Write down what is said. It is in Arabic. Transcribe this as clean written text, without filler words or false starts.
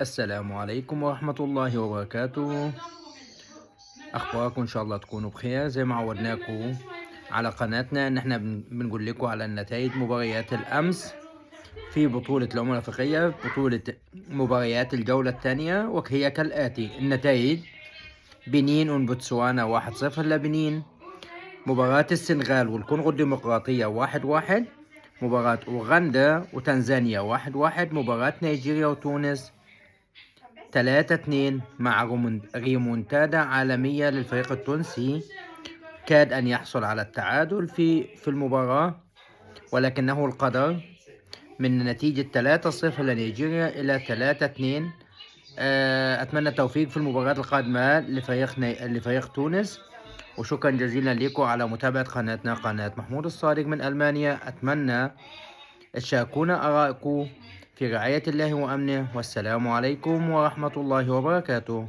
السلام عليكم ورحمة الله وبركاته. أخباركم إن شاء الله تكونوا بخير زي ما عودناكم على قناتنا إن إحنا بنقول لكم على النتائج مباريات الأمس في بطولة الأمم الأفريقية، بطولة مباريات الجولة الثانية، وهي كالآتي النتائج: بنين وبوتسوانا 1-0 لبنين. مباراة السنغال والكونغو الديمقراطية 1-1. مباراة أوغندا وتنزانيا 1-1. مباراة نيجيريا وتونس 3-2 مع ريمونتادا عالمية للفريق التونسي. كاد أن يحصل على التعادل في المباراة، ولكنه القدر من نتيجة 3-0 لنيجيريا إلى 3-2. أتمنى التوفيق في المباراة القادمة لفريق تونس. وشكرا جزيلا لكم على متابعة قناتنا، قناة محمود الصادق من ألمانيا. أتمنى تشاركونا آرائكم. في رعاية الله وأمنه، والسلام عليكم ورحمة الله وبركاته.